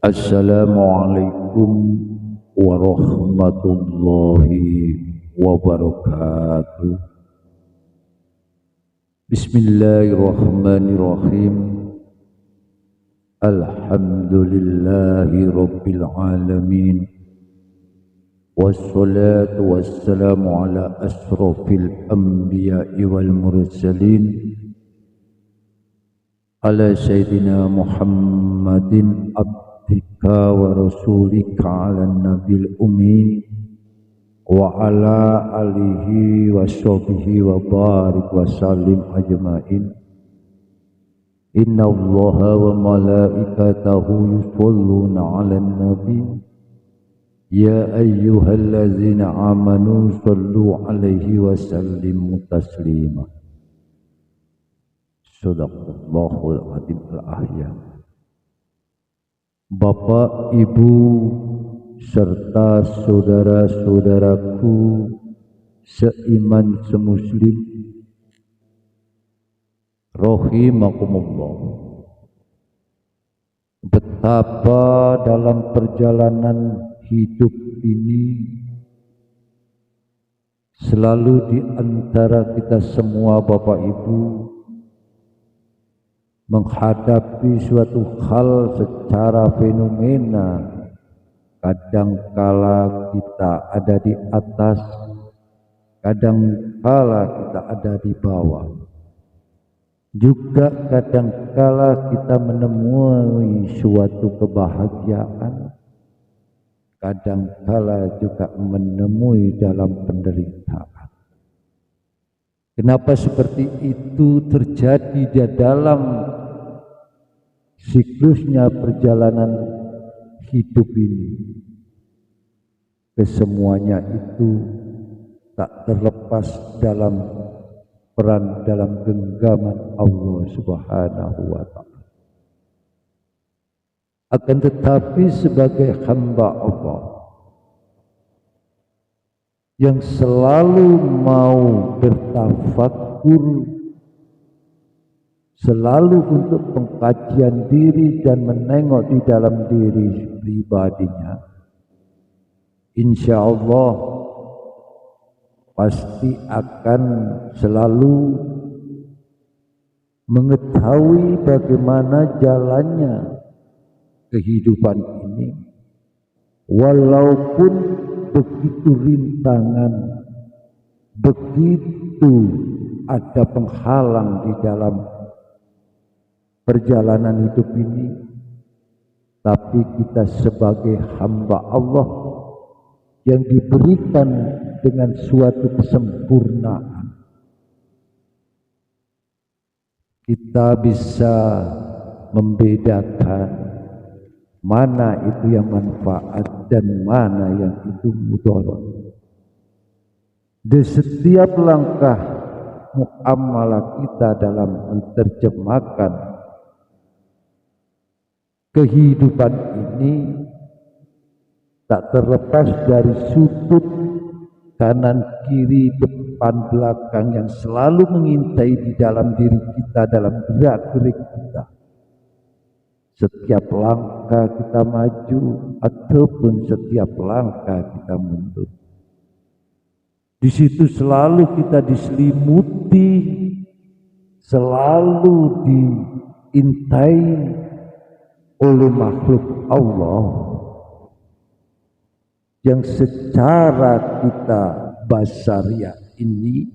Assalamualaikum warahmatullahi wabarakatuh. Bismillahirrahmanirrahim. Alhamdulillahi rabbil alamin. Wassalatu wassalamu ala asrafil anbiya'i wal mursalin, ala sayyidina Muhammadin abdika wa rasulika ala nabil ummi wa ala alihi wa sahbihi wa barik wa sallim ajma'in. Inna allaha wa malaikatahu yusalluna ala nabi ya ayyuhallazina amanu sallu alaihi wa sallimu taslima. Sadaqallahul azim al-ahya. Bapak, Ibu, serta saudara-saudaraku seiman semuslim, rahimakumullah. Betapa dalam perjalanan hidup ini selalu di antara kita semua Bapak Ibu menghadapi suatu hal secara fenomena. Kadangkala kita ada di atas, kadangkala kita ada di bawah. Juga kadangkala kita menemui suatu kebahagiaan, kadangkala juga menemui dalam penderitaan. Kenapa seperti itu terjadi di dalam siklusnya perjalanan hidup ini? Kesemuanya itu tak terlepas dalam peran dalam genggaman Allah Subhanahu wa ta'ala. Akan tetapi sebagai hamba Allah yang selalu mau bertafakur, selalu untuk pengkajian diri dan menengok di dalam diri pribadinya, insya Allah pasti akan selalu mengetahui bagaimana jalannya kehidupan ini, walaupun begitu rintangan, begitu ada penghalang di dalam perjalanan hidup ini, tapi kita sebagai hamba Allah yang diberikan dengan suatu kesempurnaan, kita bisa membedakan mana itu yang manfaat dan mana yang itu mudarat. Di setiap langkah muamalah kita dalam menerjemahkan kehidupan ini tak terlepas dari sudut kanan kiri depan belakang yang selalu mengintai di dalam diri kita, dalam gerak-gerik kita. Setiap langkah kita maju ataupun setiap langkah kita mundur, di situ selalu kita diselimuti, selalu diintai oleh makhluk Allah yang secara kita basariah ini,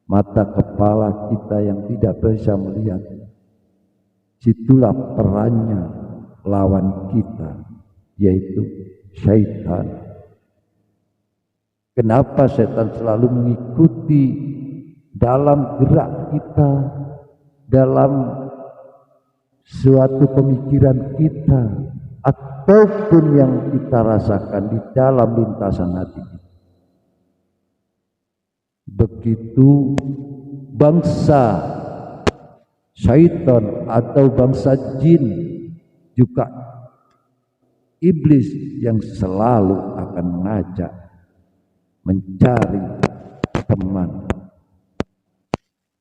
mata kepala kita yang tidak bisa melihat, situlah perannya lawan kita, yaitu syaitan. Kenapa setan selalu mengikuti dalam gerak kita, dalam suatu pemikiran kita, ataupun yang kita rasakan di dalam lintasan hati kita? Begitu bangsa syaitan atau bangsa jin, juga iblis yang selalu akan mengajak mencari teman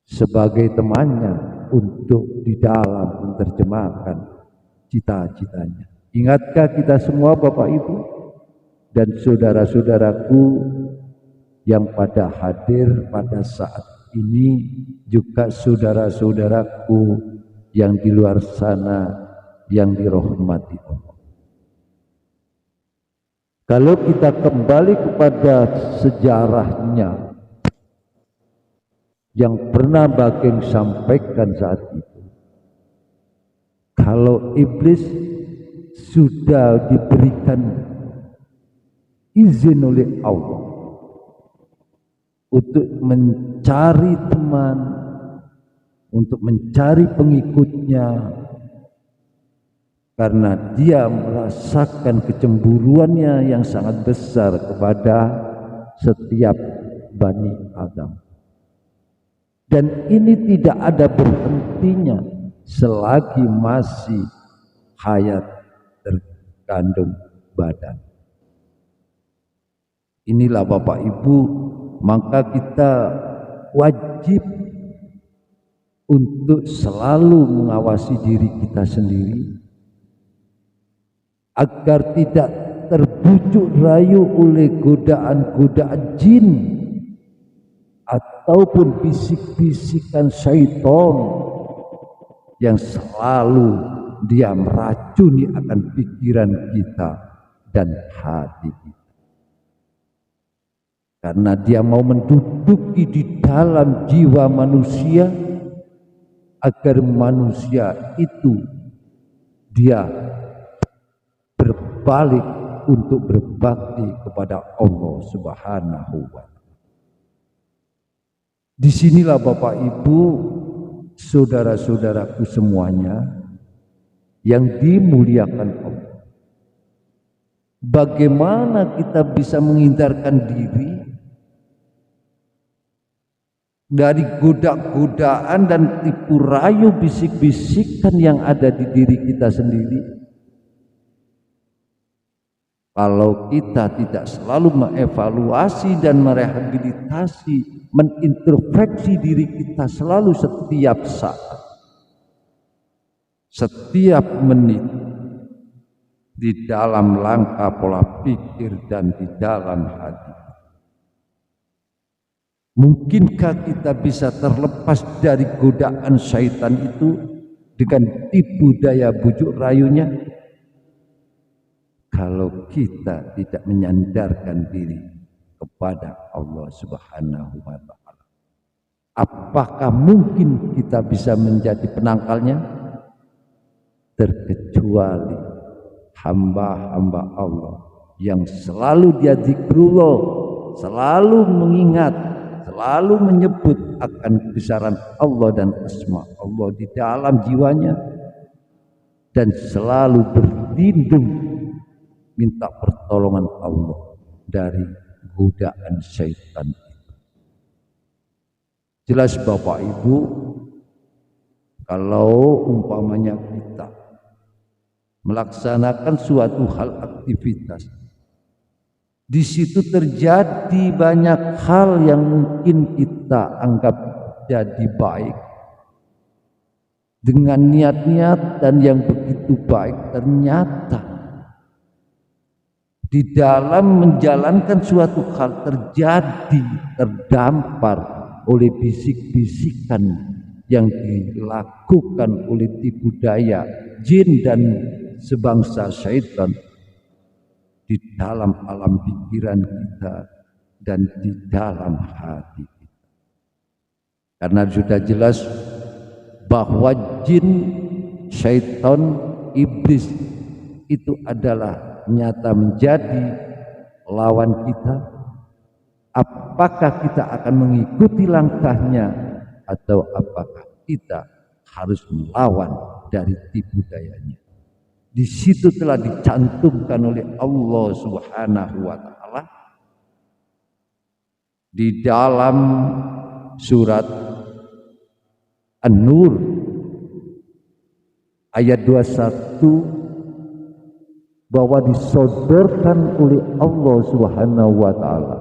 sebagai temannya untuk di dalam menerjemahkan cita-citanya. Ingatkah kita semua Bapak Ibu dan saudara-saudaraku yang pada hadir pada saat ini, juga saudara-saudaraku yang di luar sana yang dirahmati Allah. Kalau kita kembali kepada sejarahnya yang pernah Bageng sampaikan saat itu, kalau iblis sudah diberikan izin oleh Allah untuk mencari teman, untuk mencari pengikutnya, karena dia merasakan kecemburuannya yang sangat besar kepada setiap Bani Adam. Dan ini tidak ada berhentinya selagi masih hayat terkandung badan. Inilah Bapak Ibu, maka kita wajib untuk selalu mengawasi diri kita sendiri agar tidak terbujuk rayu oleh godaan-godaan jin ataupun bisik-bisikan syaitan yang selalu dia meracuni akan pikiran kita dan hati kita. Karena dia mau menduduki di dalam jiwa manusia agar manusia itu dia berbalik untuk berbakti kepada Allah Subhanahu wa Ta'ala. Disinilah Bapak Ibu, saudara-saudaraku semuanya yang dimuliakan Allah. Bagaimana kita bisa menghindarkan diri dari godaan dan tipu rayu bisik-bisikan yang ada di diri kita sendiri? Kalau kita tidak selalu mengevaluasi dan merehabilitasi, menintrospeksi diri kita selalu setiap saat, setiap menit, di dalam langkah pola pikir dan di dalam hati. Mungkinkah kita bisa terlepas dari godaan syaitan itu dengan tipu daya bujuk rayunya? Kalau kita tidak menyandarkan diri kepada Allah Subhanahu wa Ta'ala, apakah mungkin kita bisa menjadi penangkalnya? Terkecuali hamba-hamba Allah yang selalu dia zikrullah, selalu mengingat, selalu menyebut akan kebesaran Allah dan asma Allah di dalam jiwanya, dan selalu berlindung minta pertolongan Allah dari godaan syaitan itu. Jelas Bapak Ibu, kalau umpamanya kita melaksanakan suatu hal aktivitas, di situ terjadi banyak hal yang mungkin kita anggap jadi baik, dengan niat-niat dan yang begitu baik, ternyata di dalam menjalankan suatu hal terdampar oleh bisik-bisikan yang dilakukan oleh tipu daya jin dan sebangsa syaitan di dalam alam pikiran kita dan di dalam hati kita. Karena sudah jelas bahwa jin, syaitan, iblis itu adalah nyata menjadi lawan kita. Apakah kita akan mengikuti langkahnya atau apakah kita harus melawan dari tipu dayanya? Di situ telah dicantumkan oleh Allah Subhanahu wa Ta'ala di dalam surat An-Nur ayat 21, bahwa disodorkan oleh Allah Subhanahu wa Ta'ala.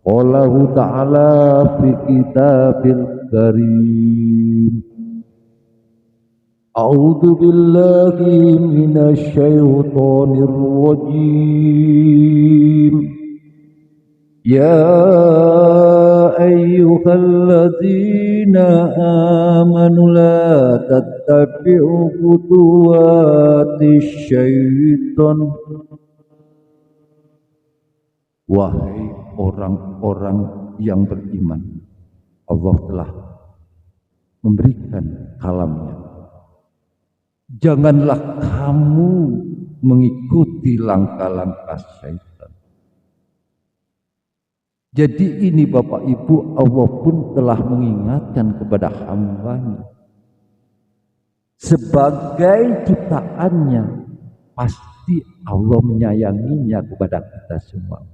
Allahu Ta'ala fi kitabil karim. A'udzu billahi minasy syaithanir rajim. Ya ayyuhalladzina amanu la tattabi'u khutuwatis syaitan. Wahai orang-orang yang beriman, Allah telah memberikan kalamnya. Janganlah kamu mengikuti langkah-langkah syaitan. Jadi ini Bapak Ibu, Allah pun telah mengingatkan kepada hambanya. Sebagai ciptaannya, pasti Allah menyayanginya kepada kita semua.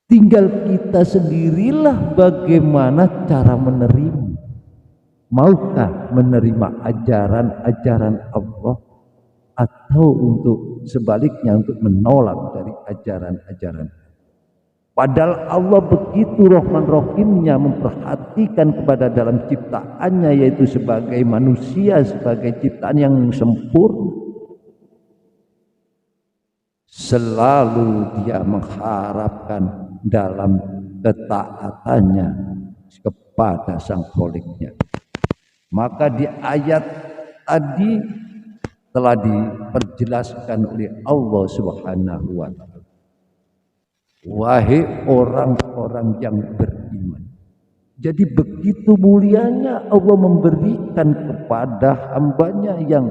Tinggal kita sendirilah bagaimana cara menerima. Maukah menerima ajaran-ajaran Allah, atau untuk sebaliknya untuk menolak dari ajaran-ajaran. Padahal Allah begitu Rahman Rahimnya memperhatikan kepada dalam ciptaannya, yaitu sebagai manusia, sebagai ciptaan yang sempurna. Selalu dia mengharapkan dalam ketaatannya kepada Sang Kholiknya. Maka di ayat tadi telah diperjelaskan oleh Allah Subhanahu wa Ta'ala. Wahai orang-orang yang beriman. Jadi begitu mulianya Allah memberikan kepada hambanya yang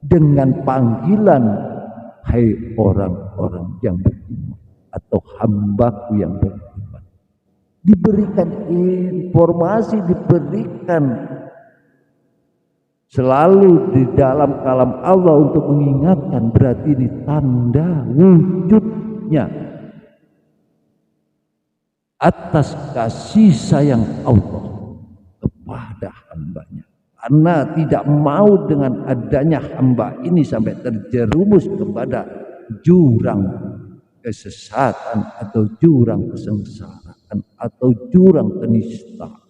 dengan panggilan hai orang-orang yang beriman, atau hambaku yang beriman. Diberikan informasi, diberikan selalu di dalam kalam Allah untuk mengingatkan. Berarti ini tanda wujudnya atas kasih sayang Allah kepada hambanya. Karena tidak mau dengan adanya hamba ini sampai terjerumus kepada jurang kesesatan, atau jurang kesengsaraan, atau jurang kenistaan.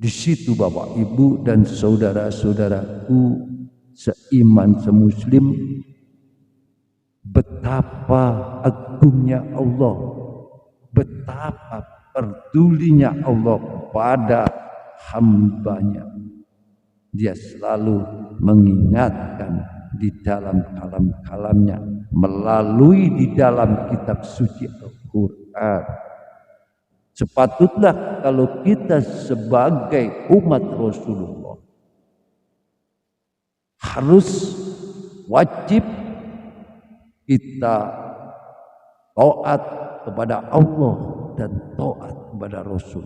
Di situ Bapak Ibu dan saudara-saudaraku seiman semuslim, betapa agungnya Allah, betapa pedulinya Allah kepada hambanya. Dia selalu mengingatkan di dalam kalam-kalamnya, melalui di dalam kitab suci Al-Quran. Sepatutnya kalau kita sebagai umat Rasulullah harus wajib kita taat kepada Allah dan taat kepada Rasul.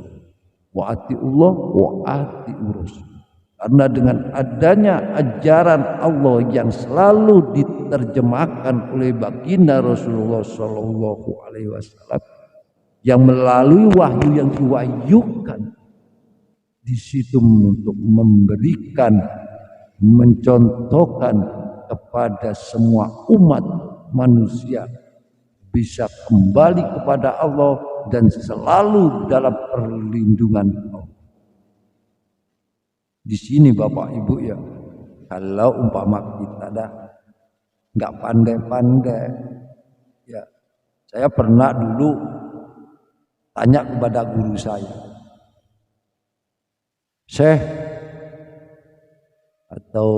Wa atiullah wa atiur Rasul. Karena dengan adanya ajaran Allah yang selalu diterjemahkan oleh baginda Rasulullah Shallallahu Alaihi Wasallam, yang melalui wahyu yang diwahyukan di situ untuk memberikan, mencontohkan kepada semua umat manusia bisa kembali kepada Allah dan selalu dalam perlindungan Allah. Di sini Bapak Ibu ya, kalau umpama kita dah nggak pandai-pandai, ya saya pernah dulu tanya kepada guru saya, Syekh atau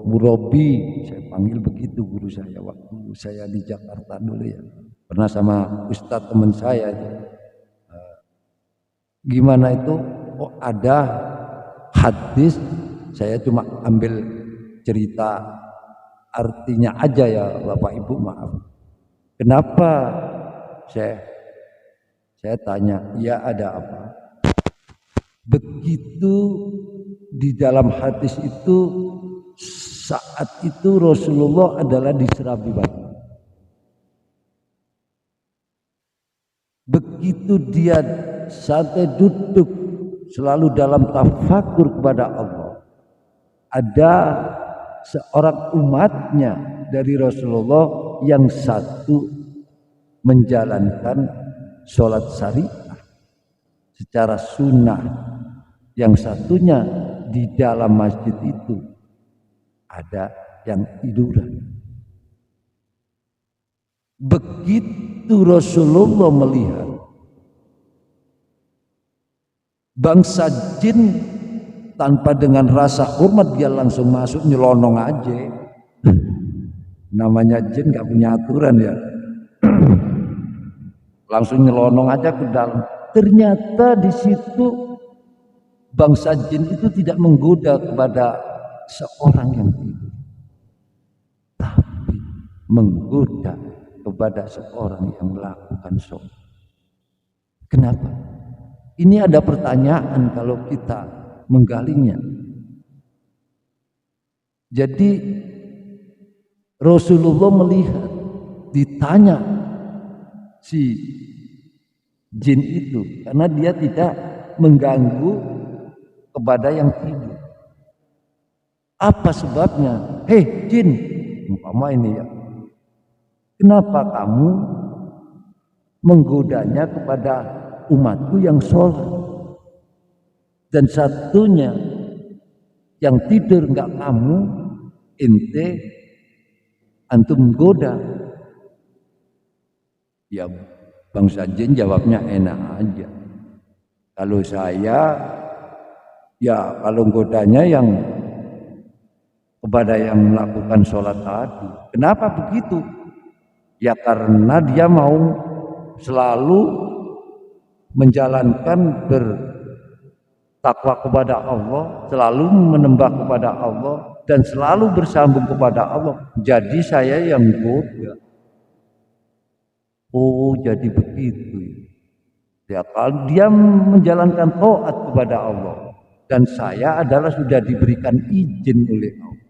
Murabi, saya panggil begitu guru saya waktu saya di Jakarta dulu ya, pernah sama Ustadz teman saya itu, gimana itu? Oh ada hadis, saya cuma ambil cerita artinya aja ya Bapak Ibu, maaf. Kenapa saya tanya, ya ada apa? Begitu di dalam hadis itu, saat itu Rasulullah adalah diserabi batu. Begitu dia sampai duduk selalu dalam tafakur kepada Allah, ada seorang umatnya dari Rasulullah yang satu menjalankan sholat syariah, secara sunnah, yang satunya di dalam masjid itu ada yang tiduran. Begitu Rasulullah melihat bangsa jin, tanpa dengan rasa hormat dia langsung masuk nyelonong aja. Namanya jin gak punya aturan ya. Langsung nyelonong aja ke dalam. Ternyata di situ bangsa jin itu tidak menggoda kepada seorang yang tidur, tapi menggoda kepada seorang yang melakukan sholat. Kenapa? Ini ada pertanyaan kalau kita menggalinya. Jadi Rasulullah melihat, ditanya si jin itu, karena dia tidak mengganggu kepada yang tidur. Apa sebabnya? Hei jin, umpama ini ya, kenapa kamu menggodanya kepada umatku yang sholat, dan satunya yang tidur enggak kamu, ente antum menggoda? Ya bangsa jin jawabnya enak aja. Kalau saya, ya kalau godanya yang kepada yang melakukan sholat tadi. Kenapa begitu? Ya karena dia mau selalu menjalankan bertakwa kepada Allah, selalu menembak kepada Allah, dan selalu bersambung kepada Allah. Jadi saya yang goda. Oh jadi begitu ya. Kalau dia menjalankan taat kepada Allah, dan saya adalah sudah diberikan izin oleh Allah,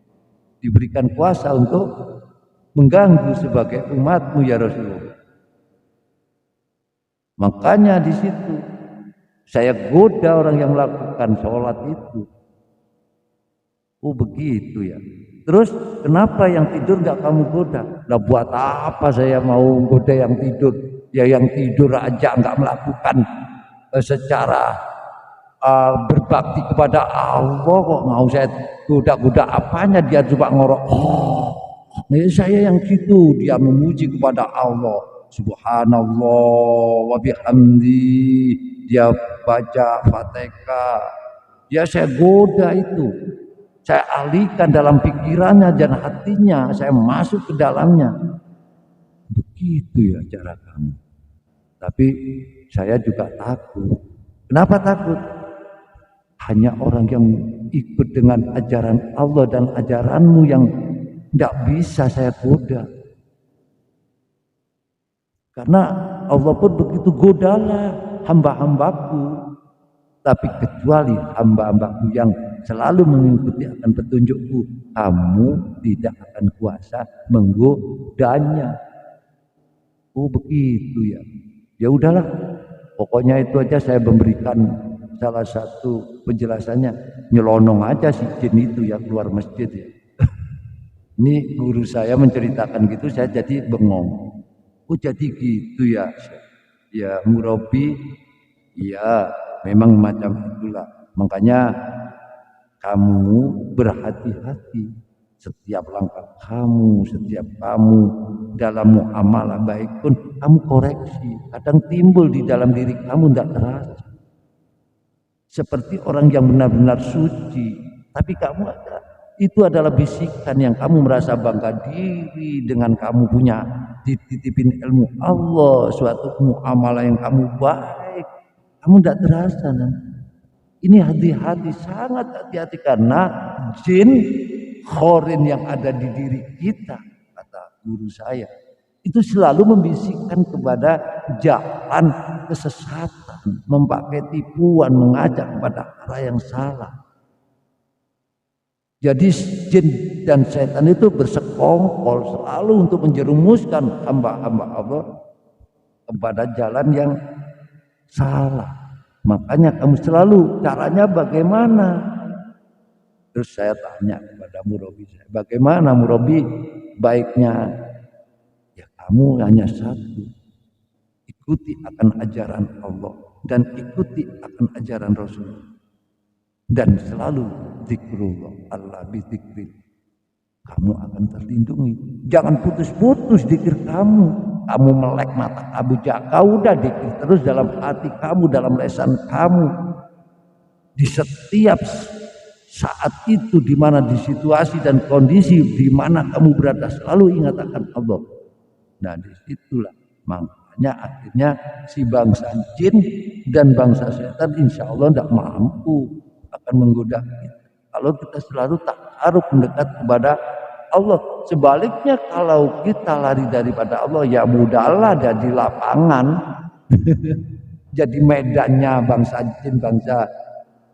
diberikan kuasa untuk mengganggu sebagai umatmu ya Rasulullah. Makanya di situ saya goda orang yang melakukan sholat itu. Oh begitu ya. Terus kenapa yang tidur gak kamu goda? Lah buat apa saya mau goda yang tidur? Ya yang tidur aja gak melakukan secara berbakti kepada Allah, kok mau saya goda-goda apanya? Dia coba ngorok. Ya saya yang gitu, dia memuji kepada Allah. Subhanallah wa bihamdi, dia baca Fatihah. Ya saya goda itu. Saya alihkan dalam pikirannya dan hatinya, saya masuk ke dalamnya. Begitu ya cara kamu. Tapi saya juga takut. Kenapa takut? Hanya orang yang ikut dengan ajaran Allah dan ajaranmu yang tidak bisa saya goda. Karena Allah pun begitu, godalah hamba-hambaku. Tapi kecuali hamba-hambaku yang selalu mengikuti akan petunjukku, kamu tidak akan kuasa menggodanya. Oh begitu ya. Ya udahlah, pokoknya itu aja saya memberikan salah satu penjelasannya. Nyelonong aja si jin itu ya keluar masjid ya. Ini guru saya menceritakan gitu, saya jadi bengong. Oh jadi gitu ya. Ya murabi, ya memang macam itulah. Makanya kamu berhati-hati setiap langkah kamu, setiap kamu dalam muamalah baik pun kamu koreksi. Kadang timbul di dalam diri kamu tidak terasa. Seperti orang yang benar-benar suci, tapi kamu ada, itu adalah bisikan yang kamu merasa bangga diri dengan kamu punya dititipin ilmu Allah, suatu muamalah yang kamu baik. Kamu tidak terasa nanti. Ini hati-hati, sangat hati-hati, karena jin khorin yang ada di diri kita, kata guru saya, itu selalu membisikkan kepada jalan kesesatan, memakai tipuan, mengajak kepada arah yang salah. Jadi jin dan setan itu bersekongkol selalu untuk menjerumuskan hamba-hamba Allah kepada jalan yang salah. Makanya kamu selalu caranya bagaimana? Terus saya tanya kepada murabi saya, bagaimana murabi baiknya? Ya kamu hanya satu, ikuti akan ajaran Allah. dan ikuti akan ajaran Rasul dan selalu zikrullah, Allah bizikri, kamu akan terlindungi. Jangan putus-putus zikir kamu. Kamu melek mata kamu, kau udah zikir terus dalam hati kamu, dalam lisan kamu. Di setiap saat itu, di mana di situasi dan kondisi di mana kamu berada, selalu ingat akan Allah. Nah, disitulah makanya akhirnya si bangsa jin dan bangsa setan insya Allah tidak mampu akan menggoda kita kalau kita selalu takarub mendekat kepada Allah. Sebaliknya kalau kita lari daripada Allah, ya mudahlah jadi lapangan jadi medannya bangsa jin, bangsa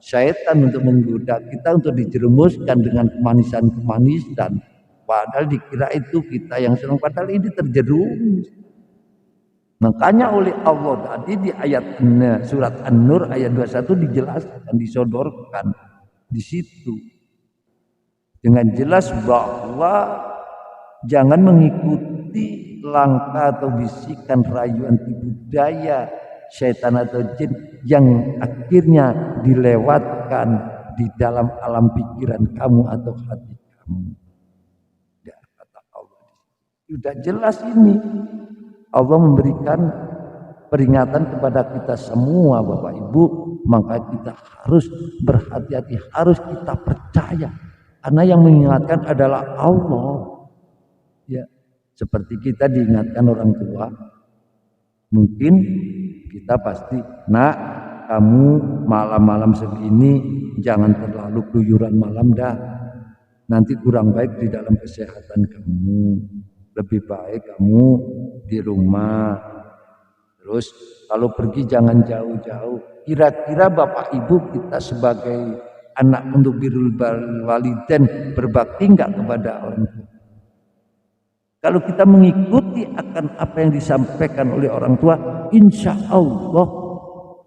syaitan untuk menggoda kita, untuk dijerumuskan dengan kemanisan-kemanisan. Padahal dikira itu kita yang senang, padahal ini terjerumus. Makanya oleh Allah tadi di ayat surat An-Nur ayat 21 dijelaskan, disodorkan di situ dengan jelas bahwa jangan mengikuti langkah atau bisikan, rayuan, tipu daya syaitan atau jin yang akhirnya dilewatkan di dalam alam pikiran kamu atau hati kamu. Ya, kata Allah sudah jelas ini. Allah memberikan peringatan kepada kita semua Bapak Ibu, maka kita harus berhati-hati, harus kita percaya karena yang mengingatkan adalah Allah. Ya, seperti kita diingatkan orang tua, mungkin kita pasti, nak, kamu malam-malam segini jangan terlalu keluyuran malam dah, nanti kurang baik di dalam kesehatan kamu. Lebih baik kamu di rumah. Terus kalau pergi jangan jauh-jauh. Kira-kira Bapak Ibu kita sebagai anak untuk birrul walidain berbakti enggak kepada orang tua? Kalau kita mengikuti akan apa yang disampaikan oleh orang tua, insya Allah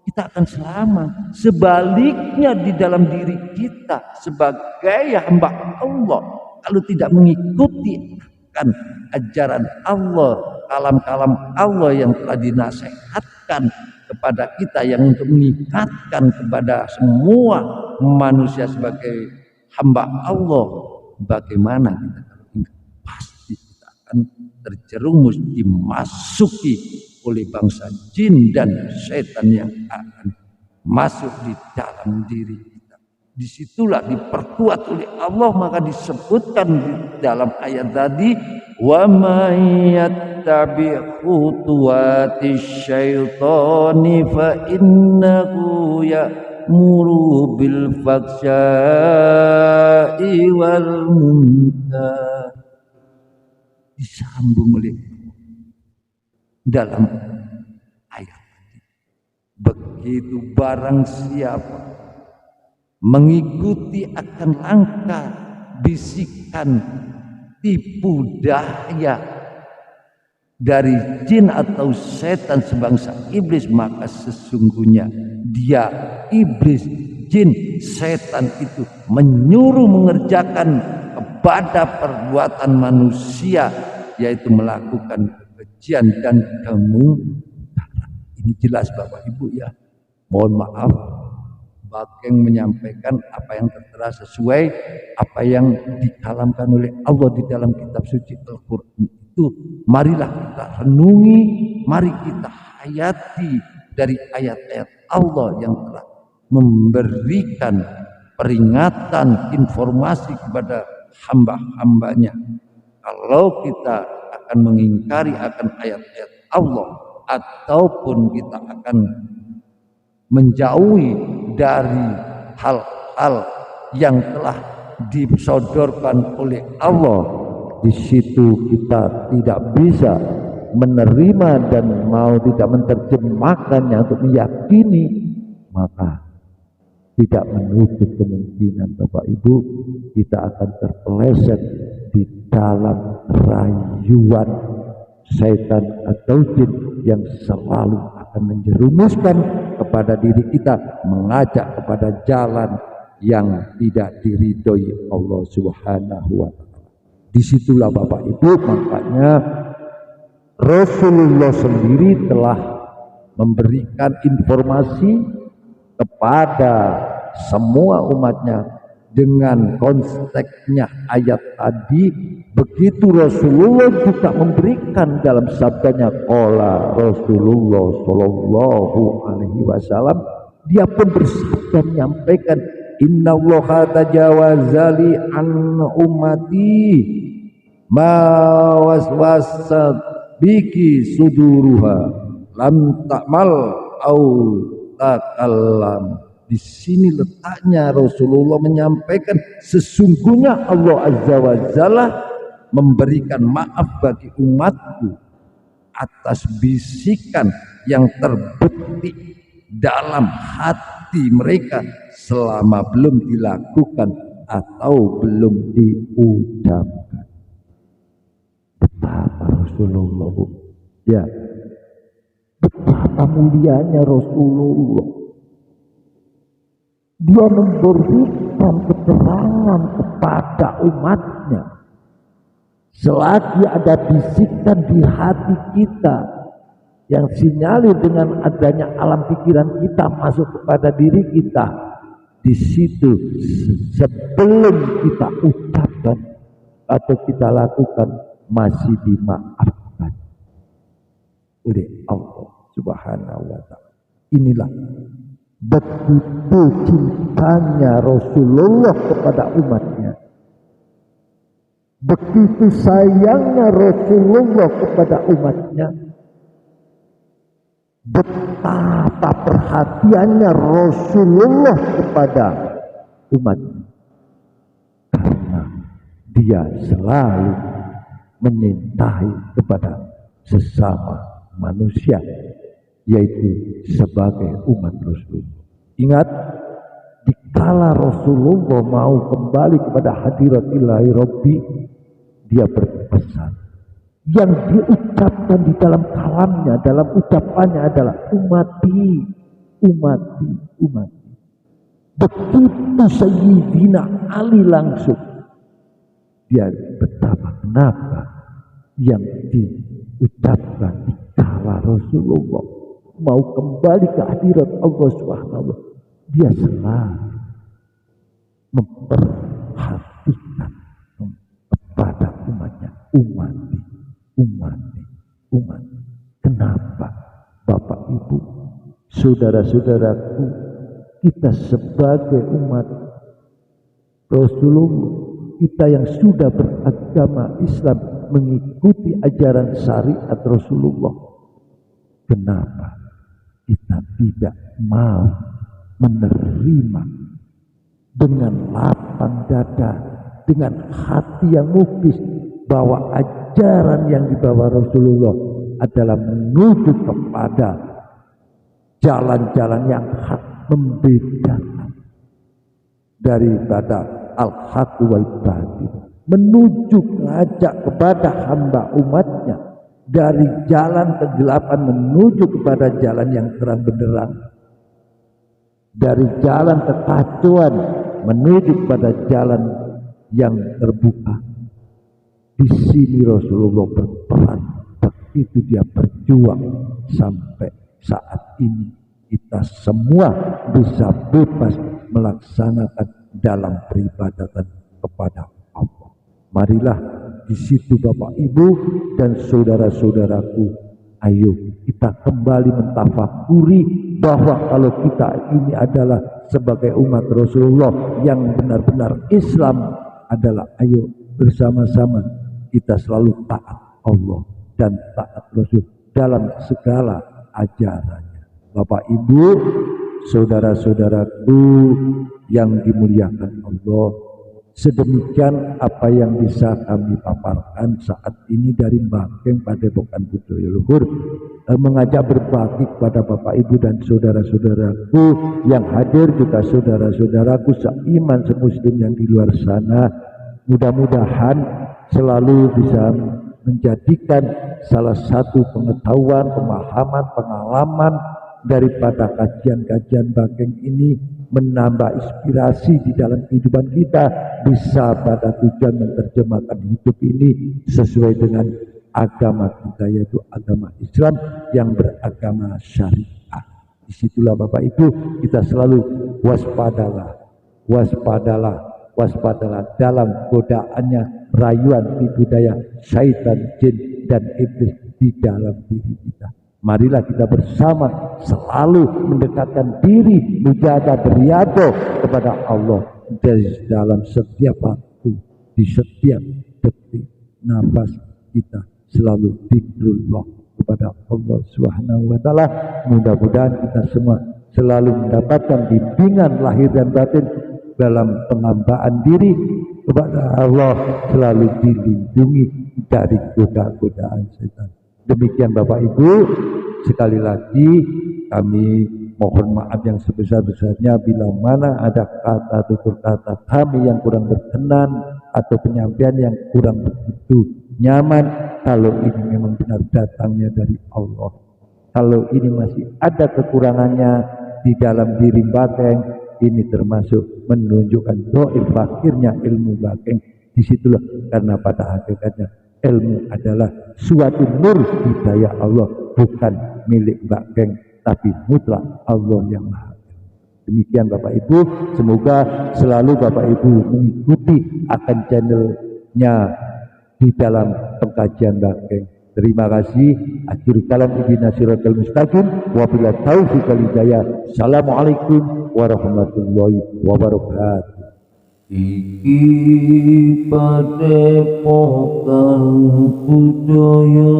kita akan selamat. Sebaliknya di dalam diri kita sebagai hamba Allah, kalau tidak mengikuti akan ajaran Allah, kalam-kalam Allah yang telah dinasihatkan kepada kita, yang untuk meningkatkan kepada semua manusia sebagai hamba Allah, bagaimana kita kalau ingat, pasti kita akan terjerumus, dimasuki oleh bangsa jin dan setan yang akan masuk di dalam diri kita. Disitulah diperkuat oleh Allah, maka disebutkan di dalam ayat tadi, wa may yattabi' khutuwatis syaitani fa innahu ya'muru bil fahsya'i wal munkar. Disambung oleh dalam ayat tadi, begitu barang siapa mengikuti akan langkah, bisikan, tipu daya dari jin atau setan sebangsa iblis, maka sesungguhnya dia, iblis, jin, setan itu menyuruh mengerjakan kepada perbuatan manusia, yaitu melakukan kekejian dan kemungkaran. Ini jelas Bapak Ibu ya. Mohon maaf Bageng menyampaikan apa yang tertera sesuai apa yang dikalamkan oleh Allah di dalam kitab suci Al-Quran itu. Marilah kita renungi, mari kita hayati dari ayat-ayat Allah yang telah memberikan peringatan, informasi kepada hamba-hambanya. Kalau kita akan mengingkari akan ayat-ayat Allah, ataupun kita akan menjauhi dari hal-hal yang telah disodorkan oleh Allah, di situ kita tidak bisa menerima dan mau tidak menerjemahkannya untuk meyakini, maka tidak menutup kemungkinan Bapak Ibu kita akan terpeleset di dalam rayuan setan atau jin yang selalu akan menjerumuskan kepada diri kita, mengajak kepada jalan yang tidak diridhoi Allah Subhanahu wa taala. Disitulah Bapak Ibu, makanya Rasulullah sendiri telah memberikan informasi kepada semua umatnya dengan konteksnya ayat tadi. Begitu Rasulullah juga memberikan dalam sabdanya, qala Rasulullah sallallahu alaihi wasallam, dia pun bersabda menyampaikan, innallaha tajawazali an ummati ma waswasat biki suduruha lam ta'mal au takallam. Di sini letaknya Rasulullah menyampaikan sesungguhnya Allah Azza wa Jalla memberikan maaf bagi umatku atas bisikan yang terbetik dalam hati mereka selama belum dilakukan atau belum diucapkan. Betapa Rasulullah, Bu. Ya, betapa mulianya Rasulullah. Dia memberikan keterangan kepada umatnya selagi ada bisikan di hati kita yang sinyalir dengan adanya alam pikiran kita masuk kepada diri kita, di situ sebelum kita ucapkan atau kita lakukan masih dimaafkan oleh Allah Subhanahu wa ta'ala. Inilah begitu cintanya Rasulullah kepada umatnya, begitu sayangnya Rasulullah kepada umatnya, betapa perhatiannya Rasulullah kepada umatnya, karena dia selalu menyintai kepada sesama manusia, yaitu sebagai umat Rasulullah. Ingat, dikala Rasulullah mau kembali kepada hadiratillahi Rabbi, dia berpesan. Yang diucapkan di dalam kalamnya, dalam ucapannya adalah umati, umati, umati. Begitu Sayyidina Ali langsung, dia betapa kenapa yang diucapkan dikala Rasulullah mau kembali ke hadirat Allah Subhanahu wa ta'ala, dia selalu memperhatikan kepada umatnya, umati, umati, umati. Kenapa Bapak Ibu, saudara-saudaraku, kita sebagai umat Rasulullah, kita yang sudah beragama Islam, mengikuti ajaran syariat Rasulullah, kenapa kita tidak mau menerima dengan lapang dada, dengan hati yang muklis, bahwa ajaran yang dibawa Rasulullah adalah menuju kepada jalan-jalan yang hak, membedakan daripada al-haq wal batil, menuju mengajak kepada hamba umatnya dari jalan kegelapan menuju kepada jalan yang terang benderang, dari jalan kekacauan menuju kepada jalan yang terbuka. Di sini Rasulullah berperan, begitu dia berjuang sampai saat ini kita semua bisa bebas melaksanakan dalam peribadatan kepada Allah. Marilah di situ Bapak Ibu dan saudara-saudaraku, ayo kita kembali mentafakuri bahwa kalau kita ini adalah sebagai umat Rasulullah yang benar-benar Islam adalah, ayo bersama-sama kita selalu taat Allah dan taat Rasul dalam segala ajarannya. Bapak Ibu, saudara-saudaraku yang dimuliakan Allah, sedemikian apa yang bisa kami paparkan saat ini dari Mbakeng Padepokan Budaya Luhur, mengajak berbagi kepada Bapak Ibu dan saudara-saudaraku yang hadir, juga saudara-saudaraku seiman semuslim yang di luar sana. Mudah-mudahan selalu bisa menjadikan salah satu pengetahuan, pemahaman, pengalaman daripada kajian-kajian Mbakeng ini menambah inspirasi di dalam kehidupan kita, bisa pada tujuan menerjemahkan hidup ini sesuai dengan agama kita yaitu agama Islam yang beragama syariah. Disitulah Bapak Ibu kita selalu waspadalah dalam godaannya rayuan tipu daya syaitan, jin dan iblis di dalam diri kita. Marilah kita bersama selalu mendekatkan diri, mujahadah beribadah kepada Allah dari dalam setiap waktu, di setiap detik nafas kita selalu zikrullah kepada Allah Subhanahu wa taala. Mudah-mudahan kita semua selalu mendapatkan bimbingan lahir dan batin dalam penghambaan diri kepada Allah, selalu dilindungi dari godaan setan. Demikian Bapak Ibu, sekali lagi kami mohon maaf yang sebesar-besarnya bila mana ada kata tutur kata kami yang kurang berkenan atau penyampaian yang kurang begitu nyaman. Kalau ini memang benar datangnya dari Allah, kalau ini masih ada kekurangannya di dalam diri Bakeng, ini termasuk menunjukkan dhaif fakirnya ilmu Bakeng. Disitulah karena pada hakikatnya ilmu adalah suatu nur hidayah Allah, bukan milik Bakeng, tapi mutlak Allah yang Maha. Demikian Bapak Ibu, semoga selalu Bapak Ibu mengikuti akan channelnya di dalam pengkajian Bakeng. Terima kasih. Akhirul kalam ibina siratal mustaqim wa bila taufiq wal hidayah. Assalamualaikum warahmatullahi wabarakatuh. Iki padepokan budaya